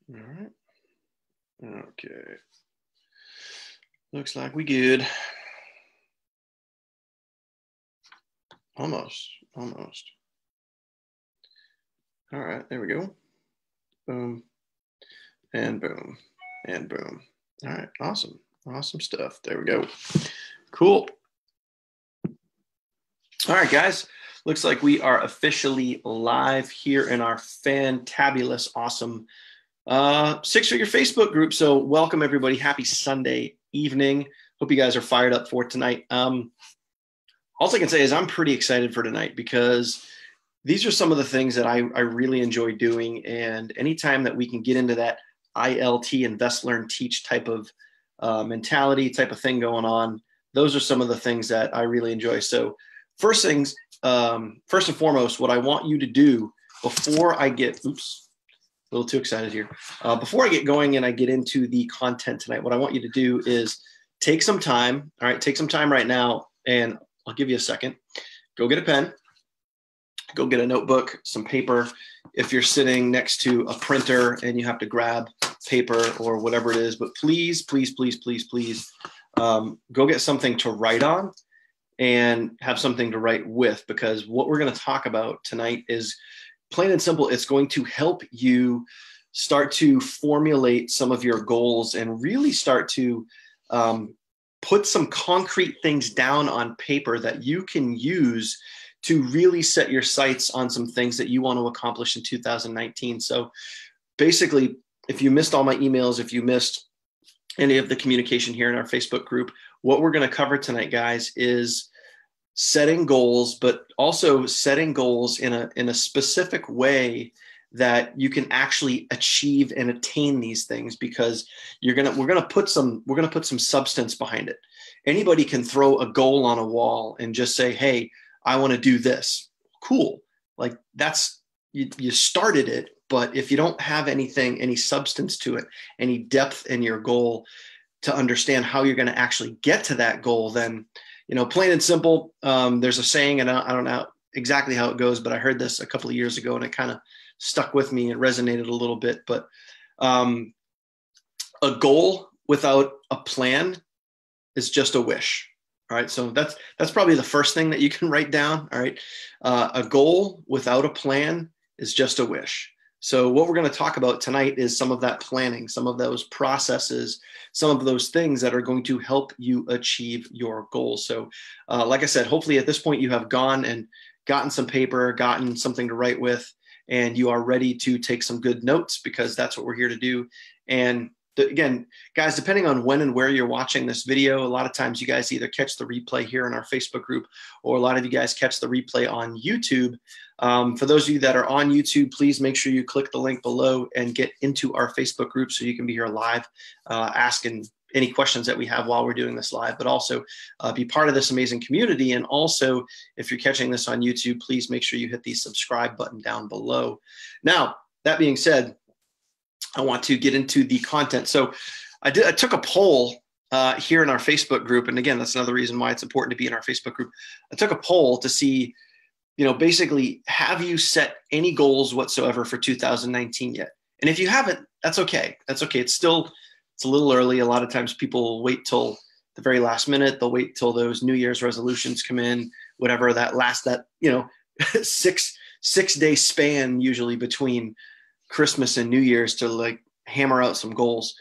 All right. Okay. Looks like we good. Almost. All right, there we go. Boom, and boom, and boom. All right, awesome. Awesome stuff. There we go. Cool. All right, guys. Looks like we are officially live here in our fantabulous, awesome six-figure Facebook group. So welcome, everybody. Happy Sunday evening. Hope you guys are fired up for tonight. All I can say is I'm pretty excited for tonight because these are some of the things that I really enjoy doing. And anytime that we can get into that ILT, invest, learn, teach type of mentality, type of thing going on, those are some of the things that I really enjoy. So first and foremost, what I want you to do before I get, a little too excited here. Before I get going and I get into the content tonight, what I want you to do is take some time. All right, take some time right now, and I'll give you a second. Go get a pen. Go get a notebook, some paper. If you're sitting next to a printer and you have to grab paper or whatever it is, but please, please, please, please, please, go get something to write on and have something to write with, because what we're going to talk about tonight is plain and simple. It's going to help you start to formulate some of your goals and really start to put some concrete things down on paper that you can use to really set your sights on some things that you want to accomplish in 2019. So basically, if you missed all my emails, if you missed any of the communication here in our Facebook group, what we're going to cover tonight, guys, is setting goals, but also setting goals in a specific way that you can actually achieve and attain these things, because we're gonna put some substance behind it. Anybody can throw a goal on a wall and just say, hey, I want to do this. Cool. Like that's, you started it, but if you don't have anything, any substance to it, any depth in your goal to understand how you're going to actually get to that goal, then, plain and simple, there's a saying, and I don't know exactly how it goes, but I heard this a couple of years ago and it kind of stuck with me. It resonated a little bit, but a goal without a plan is just a wish. All right. So that's probably the first thing that you can write down. All right. A goal without a plan is just a wish. So what we're going to talk about tonight is some of that planning, some of those processes, some of those things that are going to help you achieve your goals. So like I said, hopefully at this point you have gone and gotten some paper, gotten something to write with, and you are ready to take some good notes, because that's what we're here to do. And again, guys, depending on when and where you're watching this video, a lot of times you guys either catch the replay here in our Facebook group, or a lot of you guys catch the replay on YouTube. For those of you that are on YouTube, please make sure you click the link below and get into our Facebook group so you can be here live, asking any questions that we have while we're doing this live, but also be part of this amazing community. And also, if you're catching this on YouTube, please make sure you hit the subscribe button down below. Now, that being said, I want to get into the content. So I took a poll here in our Facebook group. And again, that's another reason why it's important to be in our Facebook group. I took a poll to see, basically, have you set any goals whatsoever for 2019 yet? And if you haven't, that's okay. That's okay. It's a little early. A lot of times people wait till the very last minute. They'll wait till those New Year's resolutions come in, whatever that 6-day span usually between Christmas and New Year's to like hammer out some goals.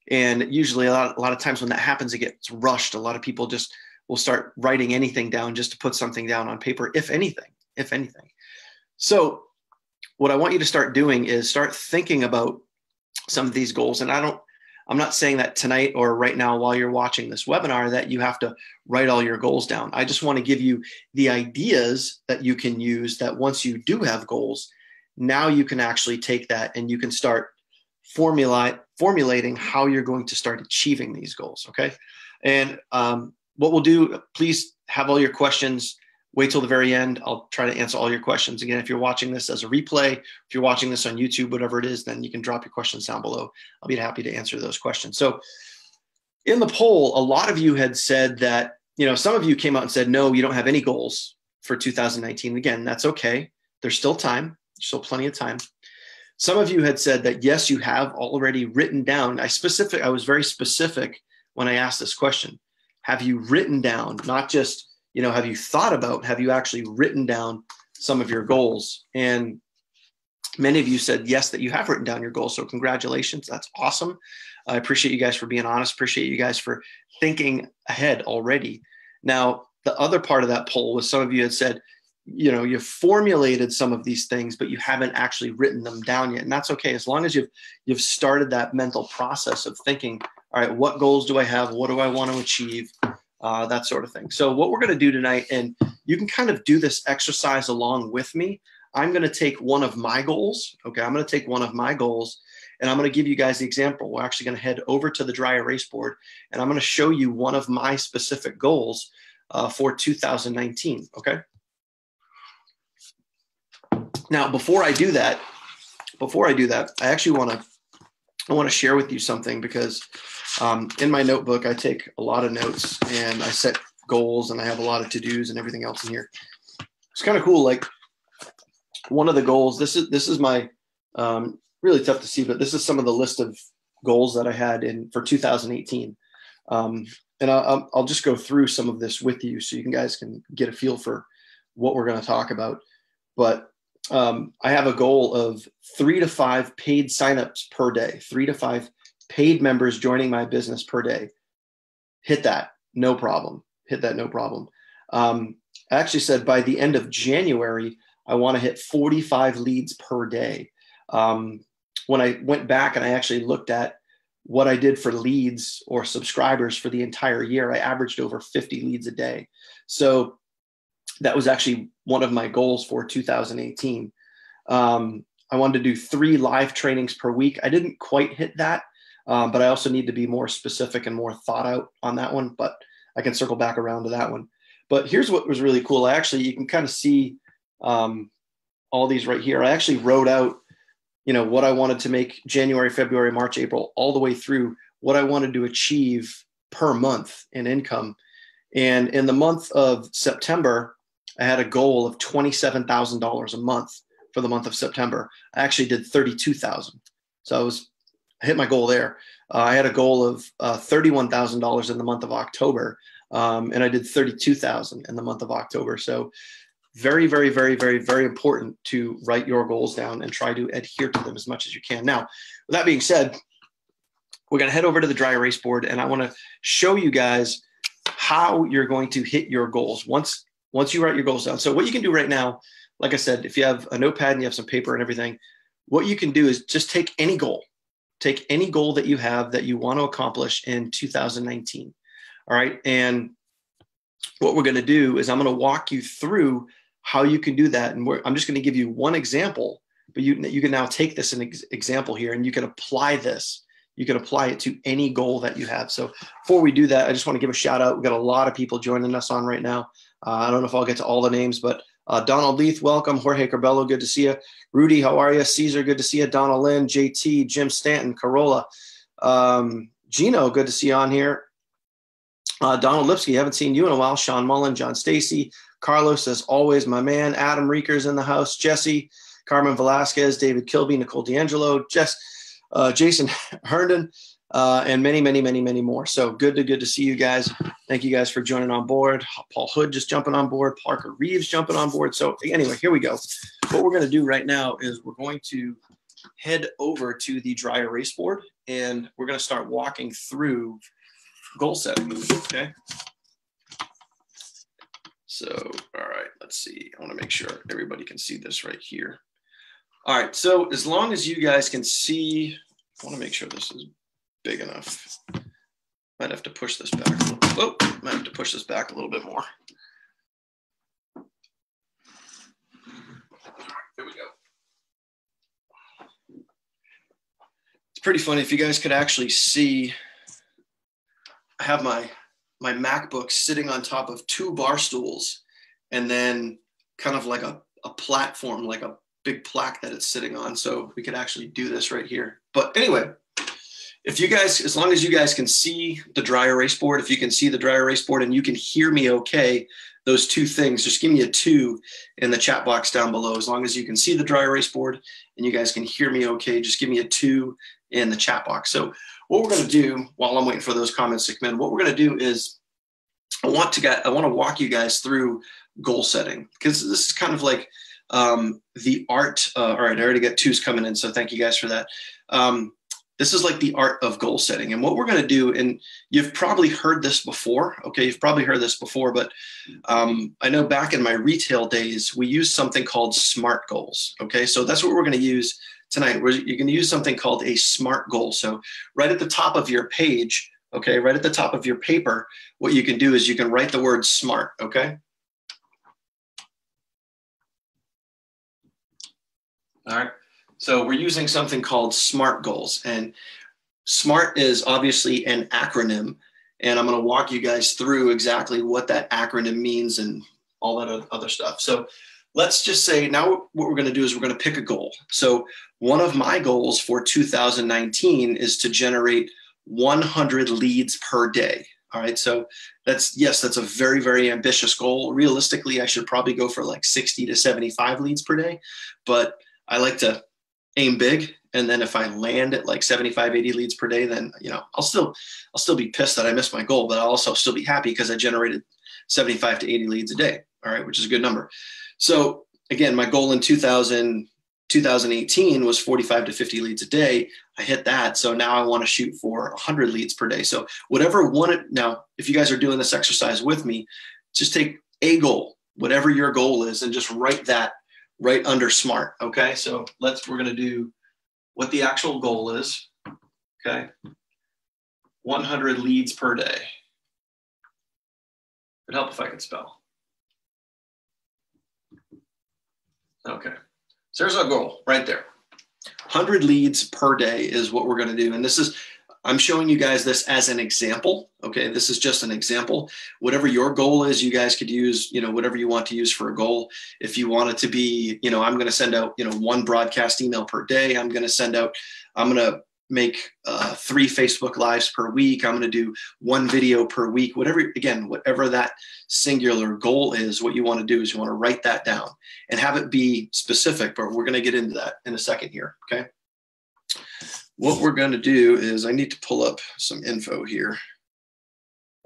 And usually a lot of times when that happens, it gets rushed. A lot of people just will start writing anything down just to put something down on paper, if anything. So what I want you to start doing is start thinking about some of these goals. And I'm not saying that tonight or right now while you're watching this webinar that you have to write all your goals down. I just want to give you the ideas that you can use, that once you do have goals, now you can actually take that and you can start formulating how you're going to start achieving these goals. Okay. And what we'll do, please have all your questions. Wait till the very end. I'll try to answer all your questions. Again, if you're watching this as a replay, if you're watching this on YouTube, whatever it is, then you can drop your questions down below. I'll be happy to answer those questions. So in the poll, a lot of you had said that, some of you came out and said, no, you don't have any goals for 2019. Again, that's okay. There's still time. Still plenty of time. Some of you had said that, yes, you have already written down. I was very specific when I asked this question. Have you written down, not just, have you thought about, have you actually written down some of your goals? And many of you said, yes, that you have written down your goals. So congratulations. That's awesome. I appreciate you guys for being honest. Appreciate you guys for thinking ahead already. Now, the other part of that poll was some of you had said, you've formulated some of these things, but you haven't actually written them down yet. And that's okay. As long as you've started that mental process of thinking, all right, what goals do I have? What do I want to achieve? That sort of thing. So what we're going to do tonight, and you can kind of do this exercise along with me. I'm going to take one of my goals. Okay. I'm going to take one of my goals and I'm going to give you guys the example. We're actually going to head over to the dry erase board and I'm going to show you one of my specific goals for 2019. Okay. Now, before I do that, I actually want to share with you something because in my notebook, I take a lot of notes and I set goals and I have a lot of to-dos and everything else in here. It's kind of cool. Like one of the goals, this is my, really tough to see, but this is some of the list of goals that I had for 2018. And I'll just go through some of this with you so you guys can get a feel for what we're going to talk about. But I have a goal of 3 to 5 paid signups per day, 3 to 5 paid members joining my business per day. Hit that, no problem. Hit that, no problem. I actually said by the end of January, I want to hit 45 leads per day. When I went back and I actually looked at what I did for leads or subscribers for the entire year, I averaged over 50 leads a day. So that was actually one of my goals for 2018. I wanted to do 3 live trainings per week. I didn't quite hit that, but I also need to be more specific and more thought out on that one, but I can circle back around to that one. But here's what was really cool. You can kind of see all these right here. I actually wrote out, what I wanted to make January, February, March, April, all the way through what I wanted to achieve per month in income. And in the month of September, I had a goal of $27,000 a month for the month of September. I actually did 32,000. So I hit my goal there. I had a goal of $31,000 in the month of October. And I did 32,000 in the month of October. So very, very, very, very, very important to write your goals down and try to adhere to them as much as you can. Now, with that being said, we're going to head over to the dry erase board and I want to show you guys how you're going to hit your goals once you write your goals down. So what you can do right now, like I said, if you have a notepad and you have some paper and everything, what you can do is just take any goal that you have that you want to accomplish in 2019. All right. And what we're going to do is I'm going to walk you through how you can do that. And I'm just going to give you one example, but you can now take this example here and you can apply this. You can apply it to any goal that you have. So before we do that, I just want to give a shout out. We've got a lot of people joining us on right now. I don't know if I'll get to all the names, but Donald Leith, welcome. Jorge Carbello, good to see you. Rudy, how are you? Caesar, good to see you. Donna Lynn, JT, Jim Stanton, Corolla. Gino, good to see you on here. Donald Lipsky, haven't seen you in a while. Sean Mullen, John Stacy, Carlos, as always, my man. Adam Reekers in the house. Jesse, Carmen Velasquez, David Kilby, Nicole D'Angelo, Jason Herndon, and many, many, many, many more. So good to see you guys. Thank you guys for joining on board. Paul Hood just jumping on board. Parker Reeves jumping on board. So anyway, here we go. What we're going to do right now is we're going to head over to the dry erase board and we're going to start walking through goal setting. Okay. So, all right, let's see. I want to make sure everybody can see this right here. All right. So as long as you guys can see, I want to make sure this is big enough. Might have to push this back a little. Oh, might have to push this back a little bit more. All right, here we go. It's pretty funny if you guys could actually see. I have my MacBook sitting on top of 2 bar stools and then kind of like a platform, like a big plaque that it's sitting on. So we could actually do this right here. But anyway, if you guys, as long as you guys can see the dry erase board, if you can see the dry erase board and you can hear me okay, those two things, just give me a 2 in the chat box down below. As long as you can see the dry erase board and you guys can hear me okay, just give me a 2 in the chat box. So what we're going to do while I'm waiting for those comments to come in, what we're going to do is I want to walk you guys through goal setting, because this is kind of like the art. All right, I already got 2s coming in, so thank you guys for that. This is like the art of goal setting. And what we're going to do, and you've probably heard this before, okay? You've probably heard this before, but I know back in my retail days, we used something called SMART goals, okay? So that's what we're going to use tonight. You're going to use something called a SMART goal. So right at the top of your page, okay, right at the top of your paper, what you can do is you can write the word SMART, okay? All right. So we're using something called SMART goals, and SMART is obviously an acronym, and I'm going to walk you guys through exactly what that acronym means and all that other stuff. So let's just say now what we're going to do is we're going to pick a goal. So one of my goals for 2019 is to generate 100 leads per day. All right. So that's a very, very ambitious goal. Realistically, I should probably go for like 60 to 75 leads per day, but I like to aim big. And then if I land at like 75, 80 leads per day, then, I'll still be pissed that I missed my goal, but I'll also still be happy because I generated 75 to 80 leads a day. All right. Which is a good number. So again, my goal in 2018 was 45 to 50 leads a day. I hit that. So now I want to shoot for 100 leads per day. So now, if you guys are doing this exercise with me, just take a goal, whatever your goal is, and just write that right under SMART. Okay. So we're going to do what the actual goal is. Okay. 100 leads per day. It'd help if I could spell. Okay. So there's our goal right there. 100 leads per day is what we're going to do. And I'm showing you guys this as an example. Okay. This is just an example. Whatever your goal is, you guys could use, whatever you want to use for a goal. If you want it to be, I'm going to send out, 1 broadcast email per day. I'm going to make 3 Facebook lives per week. I'm going to do 1 video per week, whatever that singular goal is. What you want to do is you want to write that down and have it be specific, but we're going to get into that in a second here. Okay. What we're going to do is I need to pull up some info here.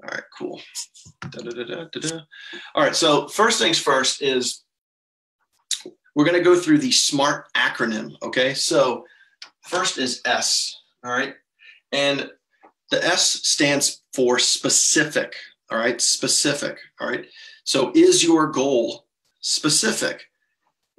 All right, cool. All right. So first things first is we're going to go through the SMART acronym. Okay. So first is S. All right. And the S stands for specific. All right. Specific. All right. So is your goal specific?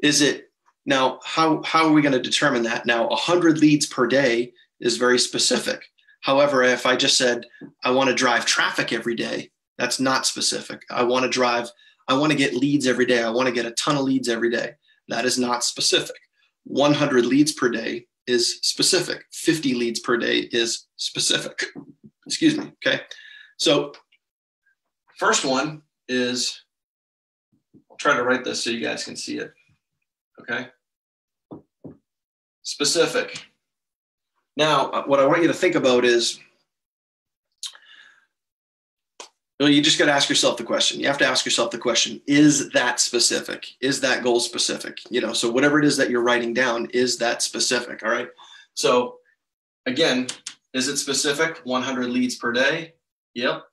Is it now, how are we going to determine that? Now, 100 leads per day is very specific. However, if I just said, I want to drive traffic every day, that's not specific. I want to get leads every day. I want to get a ton of leads every day. That is not specific. 100 leads per day is specific. 50 leads per day is specific. Excuse me. Okay. So first one is, I'll try to write this so you guys can see it. Okay. Specific. Now, what I want you to think about is, you just got to ask yourself the question. You have to ask yourself the question, is that specific? Is that goal specific? So whatever it is that you're writing down, is that specific? All right. So again, is it specific? 100 leads per day? Yep.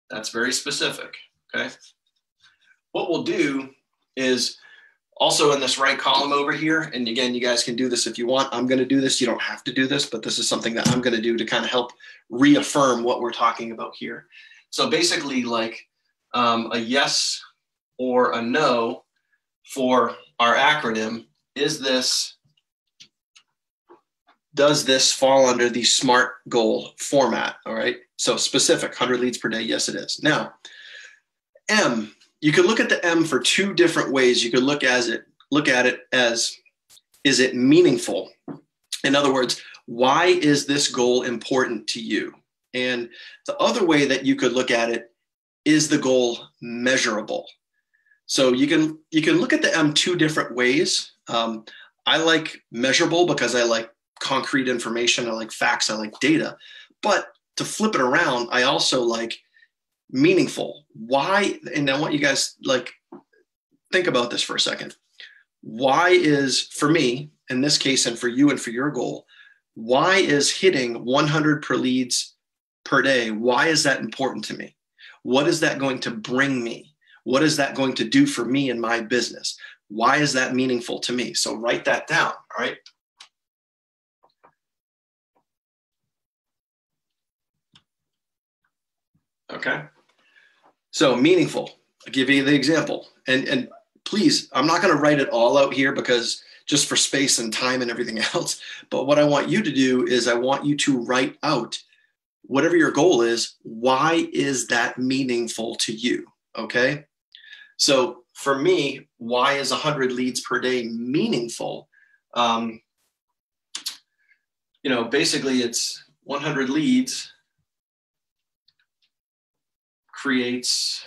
That's very specific. Okay. What we'll do is also in this right column over here, and again, you guys can do this if you want. I'm going to do this. You don't have to do this, but this is something that I'm going to do to kind of help reaffirm what we're talking about here. So basically like a yes or a no for our acronym, does this fall under the SMART goal format? All right. So specific, 100 leads per day. Yes, it is. Now, M, you could look at the M for 2 different ways. You could look at it as, is it meaningful? In other words, why is this goal important to you? And the other way that you could look at it is the goal measurable. So you can look at the M 2 different ways. I like measurable because I like concrete information. I like facts. I like data. But to flip it around, I also like, Meaningful. Why? And I want you guys like think about this for a second. Why is, for me, in this case, and for you and for your goal, why is hitting 100 per leads per day, why is that important to me? What is that going to bring me? What is that going to do for me in my business? Why is that meaningful to me? So write that down, all right? Okay. So meaningful. I'll give you the example. And please, I'm not going to write it all out here because just for space and time and everything else. But what I want you to do is I want you to write out whatever your goal is. Why is that meaningful to you? Okay. So for me, why is 100 leads per day meaningful? Basically it's 100 leads creates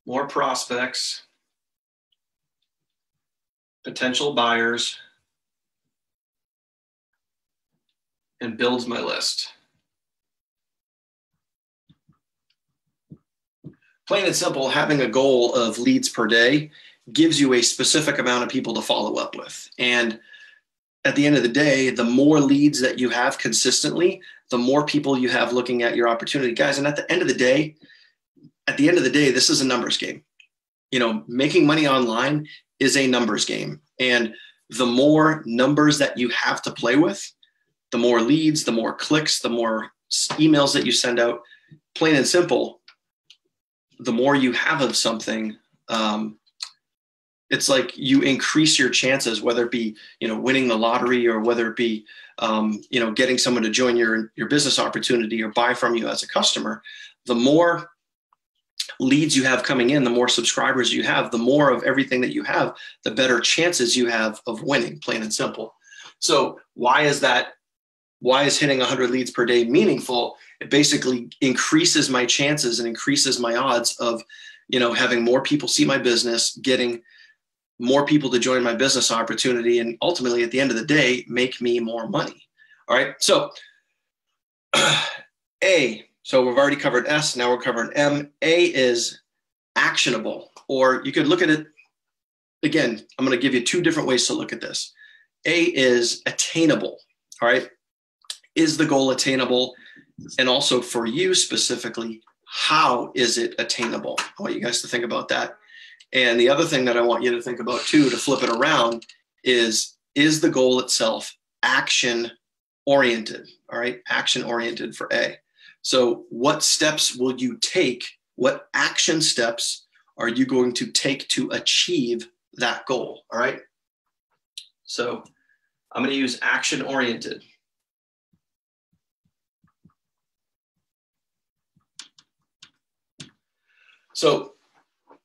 more prospects, potential buyers, and builds my list. Plain and simple, having a goal of leads per day gives you a specific amount of people to follow up with. And at the end of the day, the more leads that you have consistently, the more people you have looking at your opportunity. Guys, and at the end of the day, this is a numbers game. Making money online is a numbers game. And the more numbers that you have to play with, the more leads, the more clicks, the more emails that you send out, plain and simple, the more you have of something, it's like you increase your chances, whether it be, winning the lottery or whether it be, getting someone to join your business opportunity or buy from you as a customer. The more leads you have coming in, the more subscribers you have, the more of everything that you have, the better chances you have of winning, plain and simple. So why is hitting 100 leads per day meaningful? It basically increases my chances and increases my odds of, having more people see my business, getting more people to join my business opportunity, and ultimately at the end of the day, make me more money. All right. So A, so we've already covered S. Now we're covering M. A is actionable, or you could look at it again. I'm going to give you two different ways to look at this. A is attainable. All right. Is the goal attainable? And also for you specifically, how is it attainable? I want you guys to think about that. And the other thing that I want you to think about too, to flip it around, is the goal itself action oriented? All right. Action oriented for A. So what steps will you take? What action steps are you going to take to achieve that goal? All right. So I'm going to use action oriented. So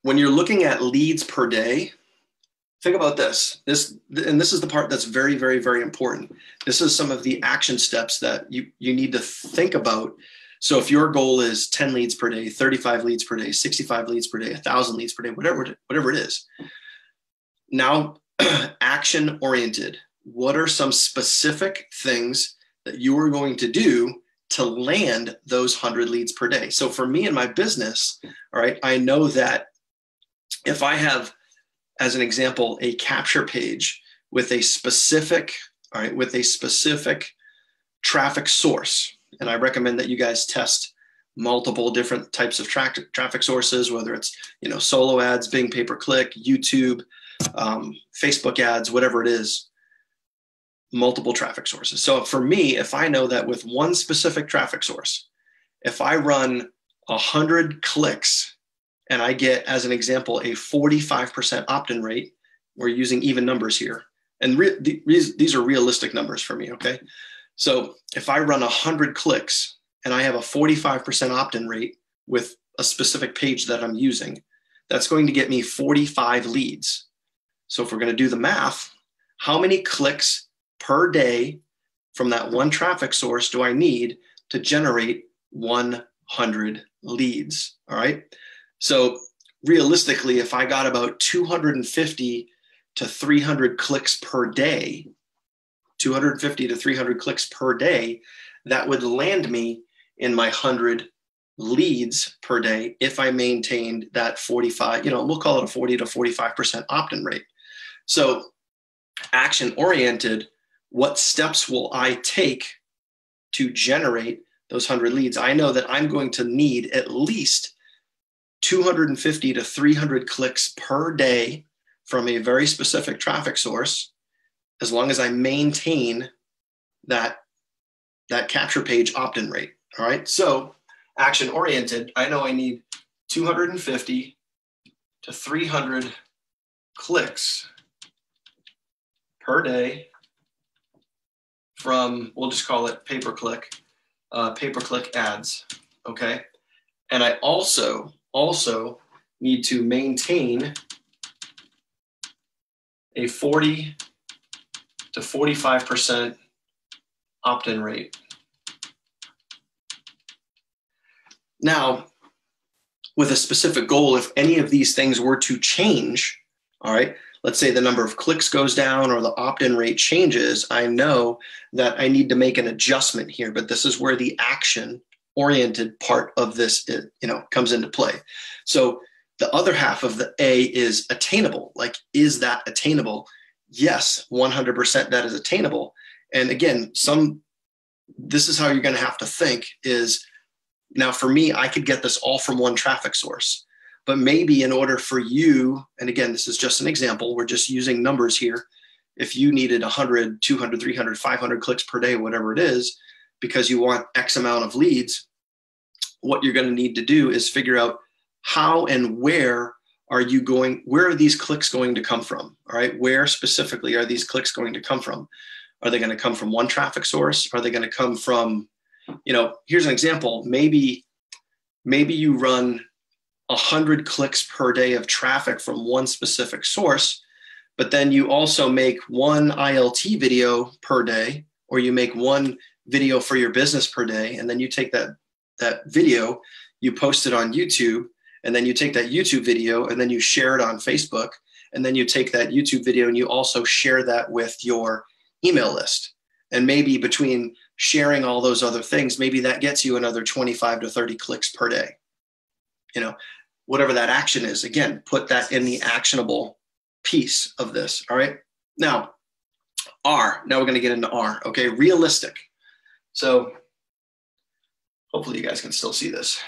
when you're looking at leads per day, think about this. This is the part that's very, very, very important. This is some of the action steps that you need to think about. So if your goal is 10 leads per day, 35 leads per day, 65 leads per day, 1,000 leads per day, whatever it is. Now, action oriented. What are some specific things that you are going to do to land those 100 leads per day? So for me in my business, all right, I know that if I have, as an example, a capture page with a specific, traffic source, and I recommend that you guys test multiple different types of traffic sources, whether it's, solo ads, Bing pay-per-click, YouTube, Facebook ads, whatever it is, multiple traffic sources. So for me, if I know that with one specific traffic source, if I run 100 clicks and I get, as an example, a 45% opt-in rate, we're using even numbers here. And these are realistic numbers for me, okay? So if I run 100 clicks and I have a 45% opt-in rate with a specific page that I'm using, that's going to get me 45 leads. So if we're going to do the math, how many clicks per day from that one traffic source do I need to generate 100 leads? All right. So realistically, if I got about 250 to 300 clicks per day, 250 to 300 clicks per day, that would land me in my 100 leads per day if I maintained that 45, we'll call it a 40 to 45% opt-in rate. So action oriented, what steps will I take to generate those 100 leads? I know that I'm going to need at least 250 to 300 clicks per day from a very specific traffic source, as long as I maintain that capture page opt-in rate. All right. So action oriented, I know I need 250 to 300 clicks per day from, we'll just call it pay-per-click ads. Okay. And I also need to maintain a 40 to 45% opt-in rate. Now, with a specific goal, if any of these things were to change, all right, let's say the number of clicks goes down or the opt-in rate changes, I know that I need to make an adjustment here, but this is where the action-oriented part of this, comes into play. So the other half of the A is attainable. Like, is that attainable? Yes, 100% that is attainable. And again, this is how you're going to have to think is, now for me, I could get this all from one traffic source, but maybe in order for you, and again, this is just an example, we're just using numbers here. If you needed 100, 200, 300, 500 clicks per day, whatever it is, because you want X amount of leads, what you're going to need to do is figure out how and where are these clicks going to come from? All right. Where specifically are these clicks going to come from? Are they going to come from one traffic source? Are they going to come from, here's an example. Maybe you run 100 clicks per day of traffic from one specific source, but then you also make one ILT video per day, or you make one video for your business per day. And then you take that video, you post it on YouTube, and then you take that YouTube video and then you share it on Facebook. And then you take that YouTube video and you also share that with your email list. And maybe between sharing all those other things, maybe that gets you another 25 to 30 clicks per day. Whatever that action is, again, put that in the actionable piece of this. All right. Now we're going to get into R. Okay. Realistic. So hopefully you guys can still see this.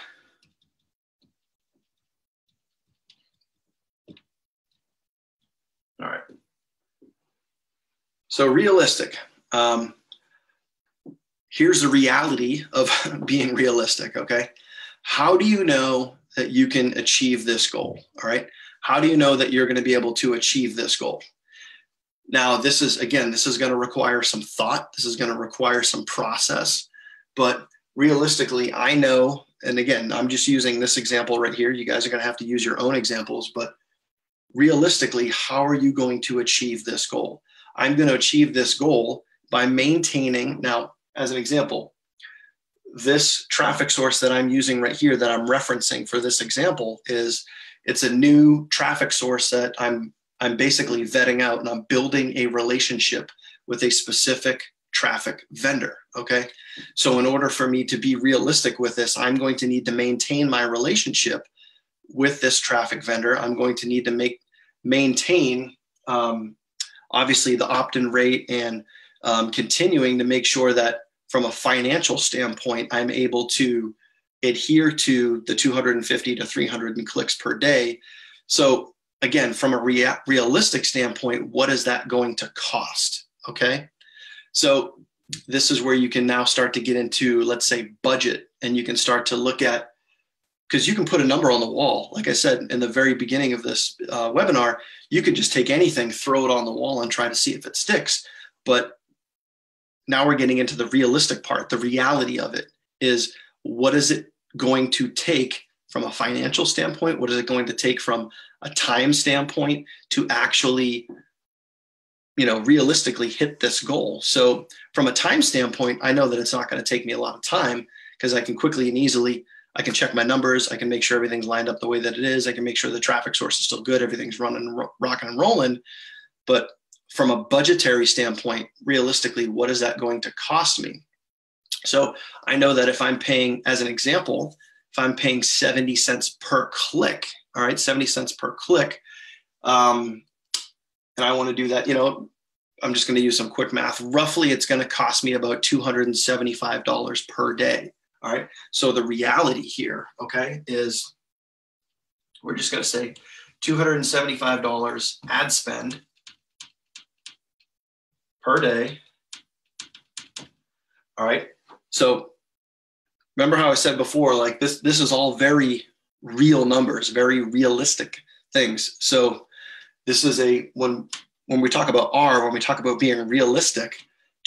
All right. So realistic. Here's the reality of being realistic. Okay. How do you know that you can achieve this goal? All right. How do you know that you're going to be able to achieve this goal? Now, this is going to require some thought. This is going to require some process, but realistically, I know, and again, I'm just using this example right here. You guys are going to have to use your own examples, but realistically, how are you going to achieve this goal? I'm going to achieve this goal by maintaining, now, as an example, this traffic source that I'm using right here that I'm referencing for this example it's a new traffic source that I'm basically vetting out, and I'm building a relationship with a specific traffic vendor. Okay. So in order for me to be realistic with this, I'm going to need to maintain my relationship with this traffic vendor. I'm going to need to maintain obviously the opt-in rate and continuing to make sure that from a financial standpoint, I'm able to adhere to the 250 to 300 clicks per day. So again, from a realistic standpoint, what is that going to cost? Okay. So this is where you can now start to get into, let's say, budget, and you can start to look at, because you can put a number on the wall. Like I said, in the very beginning of this webinar, you could just take anything, throw it on the wall and try to see if it sticks. But now we're getting into the realistic part. The reality of it is, what is it going to take from a financial standpoint? What is it going to take from a time standpoint to actually, realistically hit this goal? So from a time standpoint, I know that it's not going to take me a lot of time, because I can quickly and easily, I can check my numbers. I can make sure everything's lined up the way that it is. I can make sure the traffic source is still good. Everything's running, rocking and rolling. But from a budgetary standpoint, realistically, what is that going to cost me? So I know that if I'm paying, as an example, if I'm paying 70 cents per click, all right, 70 cents per click, and I want to do that, I'm just going to use some quick math. Roughly, it's going to cost me about $275 per day. All right. So the reality here, okay, is we're just going to say $275 ad spend per day. All right. So remember how I said before, like this is all very real numbers, very realistic things. So this is when we talk about when we talk about being realistic,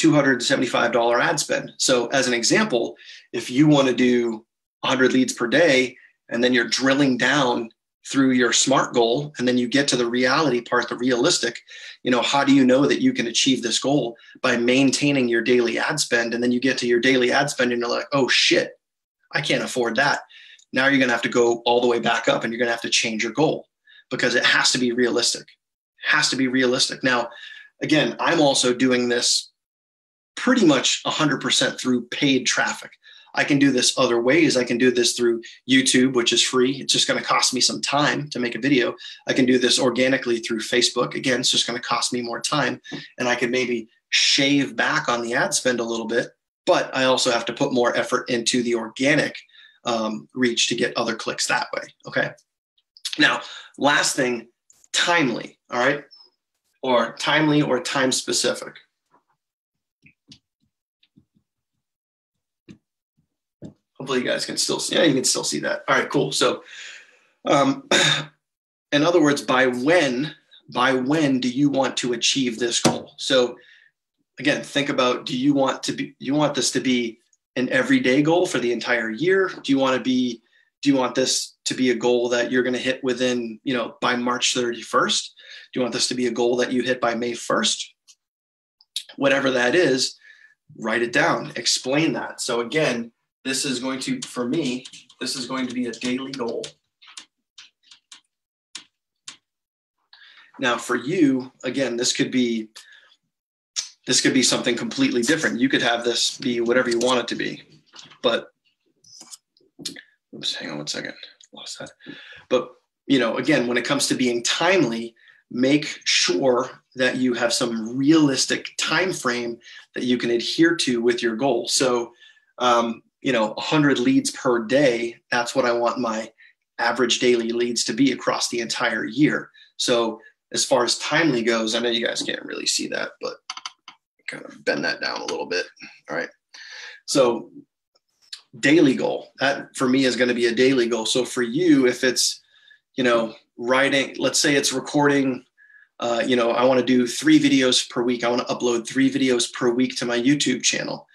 $275 ad spend. So as an example, if you want to do 100 leads per day, and then you're drilling down through your SMART goal, and then you get to the reality part, the realistic, how do you know that you can achieve this goal? By maintaining your daily ad spend. And then you get to your daily ad spend and you're like, oh shit, I can't afford that. Now you're going to have to go all the way back up and you're going to have to change your goal because it has to be realistic. Has to be realistic. Now, again, I'm also doing this pretty much 100% through paid traffic. I can do this other ways. I can do this through YouTube, which is free. It's just going to cost me some time to make a video. I can do this organically through Facebook. Again, it's just going to cost me more time. And I can maybe shave back on the ad spend a little bit, but I also have to put more effort into the organic reach to get other clicks that way. Okay. Now, last thing, timely. All right. Or timely or time specific. Hopefully you guys can still see. Yeah, you can still see that. All right, cool. So, in other words, by when do you want to achieve this goal? So, again, think about: do you want this to be an everyday goal for the entire year? Do you want this to be a goal that you're going to hit within, by March 31st? Do you want this to be a goal that you hit by May 1st? Whatever that is, write it down. Explain that. So again, this is going to be a daily goal. Now for you, again, this could be something completely different. You could have this be whatever you want it to be, but oops, hang on one second, lost that. But again, when it comes to being timely, make sure that you have some realistic time frame that you can adhere to with your goal. So 100 leads per day, that's what I want my average daily leads to be across the entire year. So as far as timely goes, I know you guys can't really see that, but kind of bend that down a little bit. All right. So daily goal, that for me is going to be a daily goal. So for you, if it's, writing, let's say it's recording, I want to do 3 videos per week. I want to upload 3 videos per week to my YouTube channel.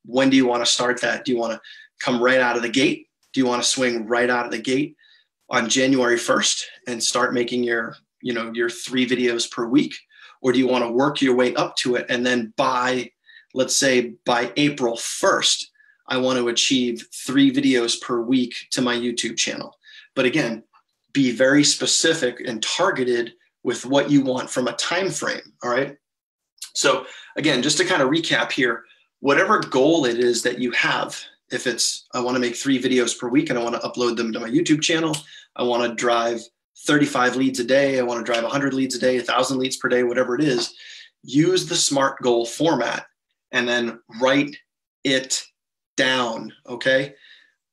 When do you want to start that? Do you want to come right out of the gate? Do you want to swing right out of the gate on January 1st and start making your 3 videos per week? Or do you want to work your way up to it? And then let's say by April 1st, I want to achieve 3 videos per week to my YouTube channel. But again, be very specific and targeted with what you want from a time frame. All right. So again, just to kind of recap here, whatever goal it is that you have, if it's, I want to make 3 videos per week and I want to upload them to my YouTube channel, I want to drive 35 leads a day, I want to drive 100 leads a day, 1,000 leads per day, whatever it is, use the SMART goal format and then write it down, okay?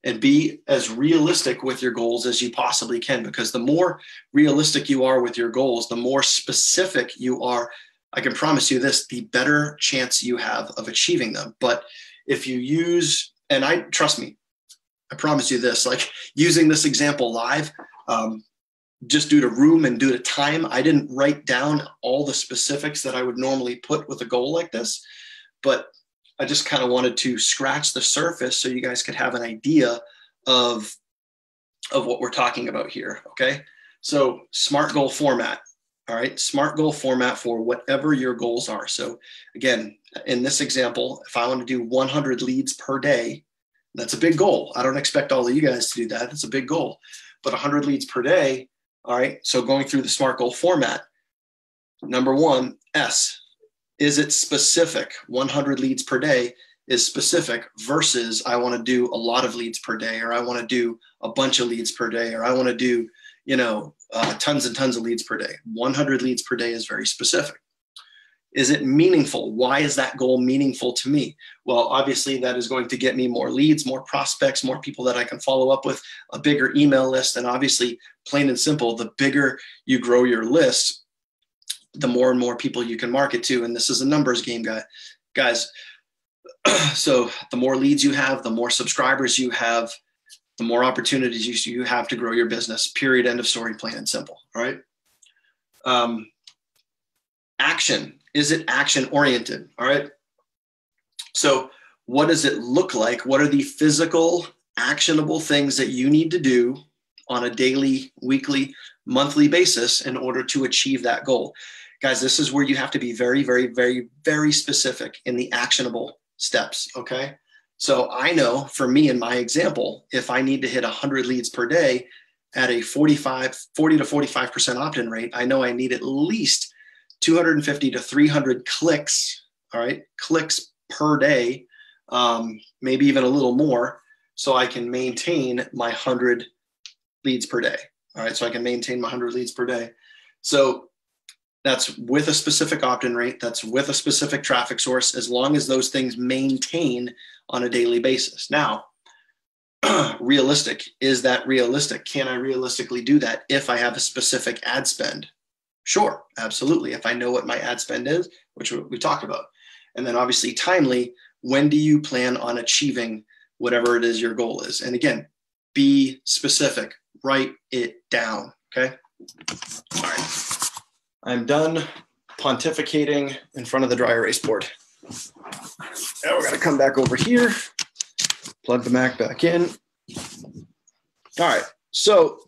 And be as realistic with your goals as you possibly can, because the more realistic you are with your goals, the more specific you are, I can promise you this, the better chance you have of achieving them. But if you use, and trust me, I promise you this, like using this example live, just due to room and due to time, I didn't write down all the specifics that I would normally put with a goal like this, but I just kind of wanted to scratch the surface so you guys could have an idea of what we're talking about here. Okay. So SMART goal format. All right. SMART goal format for whatever your goals are. So again, in this example, if I want to do 100 leads per day, that's a big goal. I don't expect all of you guys to do that. It's a big goal, but 100 leads per day. All right. So going through the SMART goal format, number 1, S, is it specific? 100 leads per day. is specific versus I want to do a lot of leads per day, or I want to do a bunch of leads per day, or I want to do, tons and tons of leads per day. 100 leads per day is very specific. Is it meaningful? Why is that goal meaningful to me? Well, obviously that is going to get me more leads, more prospects, more people that I can follow up with, a bigger email list. And obviously, plain and simple, the bigger you grow your list, the more and more people you can market to. And this is a numbers game, guys. So the more leads you have, the more subscribers you have, the more opportunities you have to grow your business, period, end of story, plain and simple. All right. Action. Is it action oriented? All right. So what does it look like? What are the physical, actionable things that you need to do on a daily, weekly, monthly basis in order to achieve that goal? Guys, this is where you have to be very, very, very, very specific in the actionable steps. Okay. So I know for me in my example, if I need to hit 100 leads per day at a 40 to 45% opt-in rate, I know I need at least 250 to 300 clicks, all right, clicks per day, maybe even a little more, so I can maintain my 100 leads per day. All right, so I can maintain my 100 leads per day. So that's with a specific opt-in rate, that's with a specific traffic source, as long as those things maintain on a daily basis. Now, realistic, is that realistic? Can I realistically do that if I have a specific ad spend? Sure, absolutely. If I know what my ad spend is, which we talked about. And then obviously timely, when do you plan on achieving whatever it is your goal is? And again, be specific, write it down, okay? All right. I'm done pontificating in front of the dry erase board. Now we're gonna come back over here, plug the Mac back in. All right, so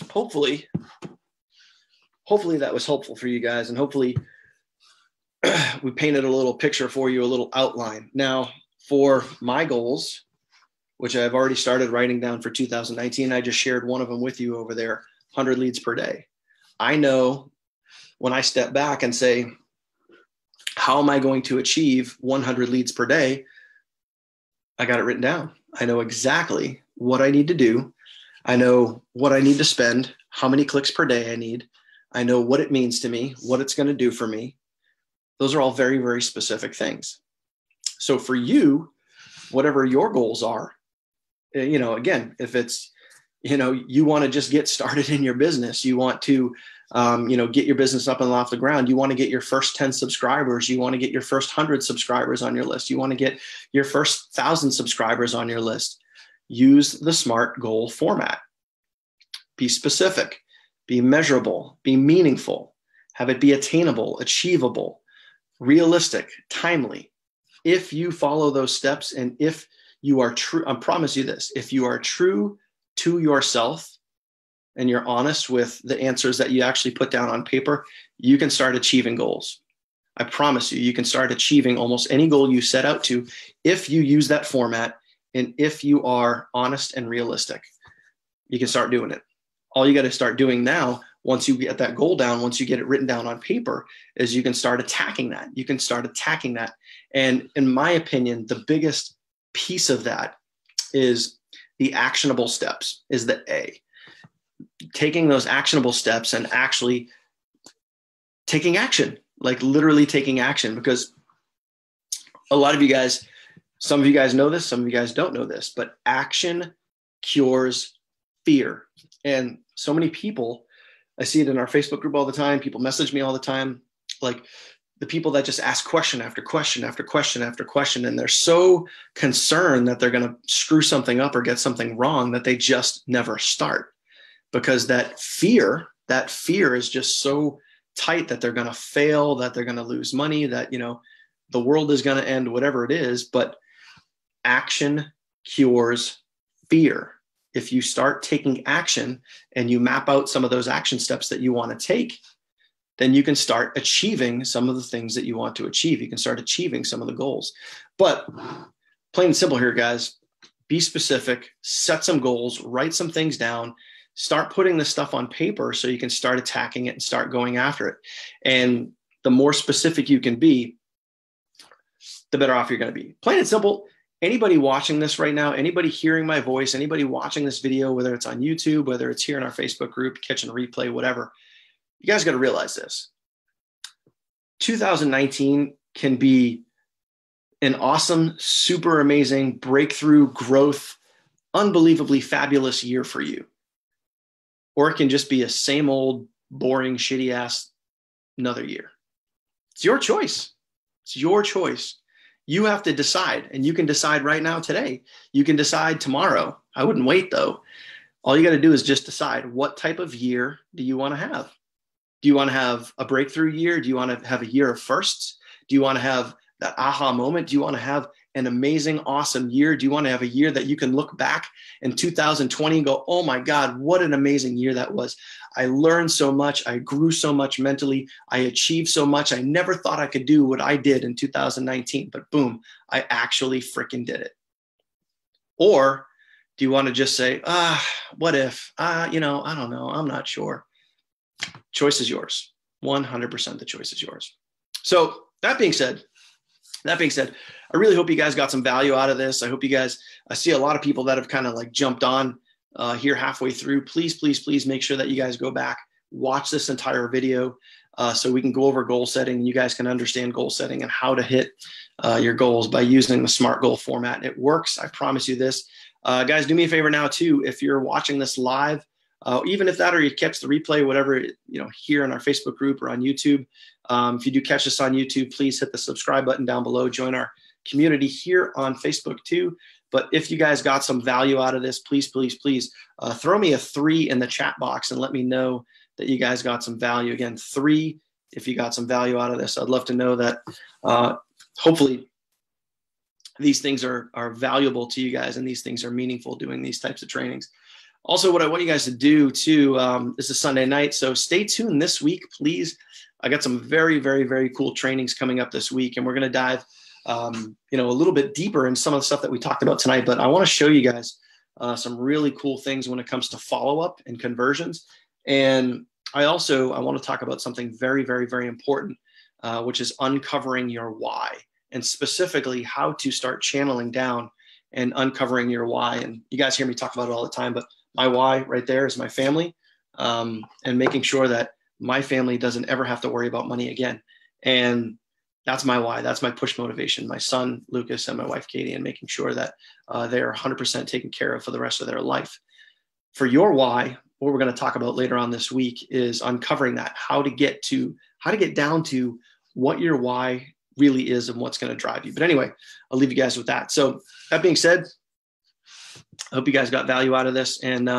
hopefully that was helpful for you guys, and hopefully we painted a little picture for you, a little outline. Now, for my goals, which I've already started writing down for 2019, I just shared one of them with you over there, 100 leads per day. I know when I step back and say, how am I going to achieve 100 leads per day? I got it written down. I know exactly what I need to do. I know what I need to spend, how many clicks per day I need. I know what it means to me, what it's going to do for me. Those are all very, very specific things. So for you, whatever your goals are, again, if it's, you want to just get started in your business, you want to, get your business up and off the ground. You want to get your first 10 subscribers. You want to get your first 100 subscribers on your list. You want to get your first 1,000 subscribers on your list. Use the SMART goal format. Be specific, be measurable, be meaningful, have it be attainable, achievable, realistic, timely. If you follow those steps, and if you are true, I promise you this, if you are true to yourself and you're honest with the answers that you actually put down on paper, you can start achieving goals. I promise you can start achieving almost any goal you set out to if you use that format and if you are honest and realistic. You can start doing it. All you got to start doing now, once you get that goal down, once you get it written down on paper, is you can start attacking that. You can start attacking that. And in my opinion, the biggest piece of that is the actionable steps, is the A. Taking those actionable steps and actually taking action, like literally taking action, because a lot of you guys, some of you guys know this, some of you guys don't know this, but action cures fear. And so many people, I see it in our Facebook group all the time. People message me all the time, like the people that just ask question after question after question after question. And they're so concerned that they're going to screw something up or get something wrong that they just never start, because that fear is just so tight that they're going to fail, that they're going to lose money, that, the world is going to end, whatever it is. But action cures fear. If you start taking action and you map out some of those action steps that you want to take, then you can start achieving some of the things that you want to achieve. You can start achieving some of the goals. But plain and simple here, guys, be specific, set some goals, write some things down, start putting this stuff on paper so you can start attacking it and start going after it. And the more specific you can be, the better off you're going to be. Plain and simple. Anybody watching this right now, anybody hearing my voice, anybody watching this video, whether it's on YouTube, whether it's here in our Facebook group, catching a replay, whatever, you guys got to realize this. 2019 can be an awesome, super amazing, breakthrough, growth, unbelievably fabulous year for you. Or it can just be a same old, boring, shitty ass another year. It's your choice. It's your choice. You have to decide, and you can decide right now today. You can decide tomorrow. I wouldn't wait though. All you got to do is just decide, what type of year do you want to have? Do you want to have a breakthrough year? Do you want to have a year of firsts? Do you want to have that aha moment? Do you want to have an amazing, awesome year? Do you want to have a year that you can look back in 2020 and go, oh my God, what an amazing year that was. I learned so much. I grew so much mentally. I achieved so much. I never thought I could do what I did in 2019, but boom, I actually freaking did it. Or do you want to just say, what if, I don't know. I'm not sure. Choice is yours. 100% the choice is yours. So that being said, I really hope you guys got some value out of this. I hope you guys, I see a lot of people that have kind of like jumped on here halfway through. Please, please, please make sure that you guys go back, watch this entire video so we can go over goal setting and you guys can understand goal setting and how to hit your goals by using the SMART goal format. It works. I promise you this. Guys, do me a favor now too. If you're watching this live, even if that or you catch the replay, whatever, here in our Facebook group or on YouTube. If you do catch us on YouTube, please hit the subscribe button down below. Join our community here on Facebook too. But if you guys got some value out of this, please, please, please throw me a 3 in the chat box and let me know that you guys got some value. Again, 3 if you got some value out of this. I'd love to know that hopefully these things are valuable to you guys and these things are meaningful doing these types of trainings. Also, what I want you guys to do too, this is Sunday night, so stay tuned this week, please. I got some very, very, very cool trainings coming up this week, and we're going to dive, a little bit deeper in some of the stuff that we talked about tonight. But I want to show you guys some really cool things when it comes to follow-up and conversions. And I want to talk about something very, very, very important, which is uncovering your why, and specifically how to start channeling down and uncovering your why. And you guys hear me talk about it all the time, but my why right there is my family, and making sure that my family doesn't ever have to worry about money again. And that's my why. That's my push motivation. My son, Lucas, and my wife, Katie, and making sure that they are 100% taken care of for the rest of their life. For your why, what we're going to talk about later on this week is uncovering that, how to get down to what your why really is and what's going to drive you. But anyway, I'll leave you guys with that. So that being said, I hope you guys got value out of this. And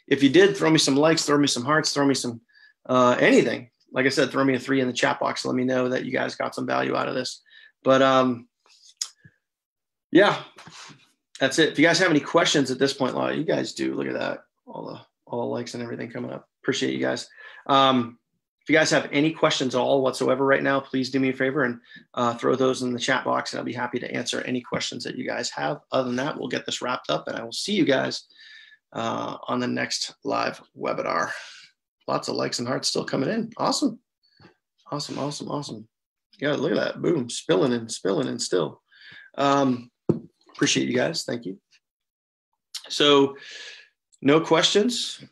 if you did, throw me some likes, throw me some hearts, throw me some anything. Like I said, throw me a 3 in the chat box. Let me know that you guys got some value out of this. But yeah, that's it. If you guys have any questions at this point, a lot of you guys do. Look at that. All the likes and everything coming up. Appreciate you guys. If you guys have any questions at all whatsoever right now, please do me a favor and throw those in the chat box, and I'll be happy to answer any questions that you guys have. Other than that, we'll get this wrapped up, and I will see you guys on the next live webinar. Lots of likes and hearts still coming in. Awesome. Awesome, awesome, awesome. Yeah, look at that. Boom, spilling and still. Appreciate you guys. Thank you. So no questions.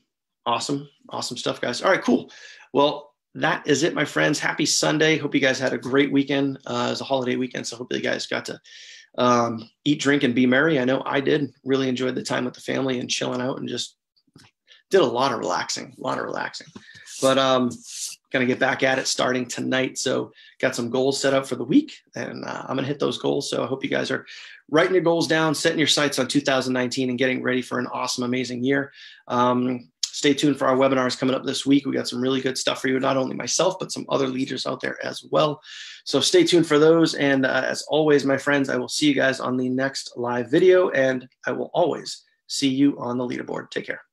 Awesome. Awesome stuff, guys. All right, cool. Well, that is it, my friends. Happy Sunday. Hope you guys had a great weekend. It was a holiday weekend, so hope you guys got to eat, drink, and be merry. I know I did. Really enjoyed the time with the family and chilling out and just did a lot of relaxing. But going to get back at it starting tonight. So got some goals set up for the week, and I'm going to hit those goals. So I hope you guys are writing your goals down, setting your sights on 2019, and getting ready for an awesome, amazing year. Stay tuned for our webinars coming up this week. We got some really good stuff for you, not only myself, but some other leaders out there as well. So stay tuned for those. And as always, my friends, I will see you guys on the next live video, and I will always see you on the leaderboard. Take care.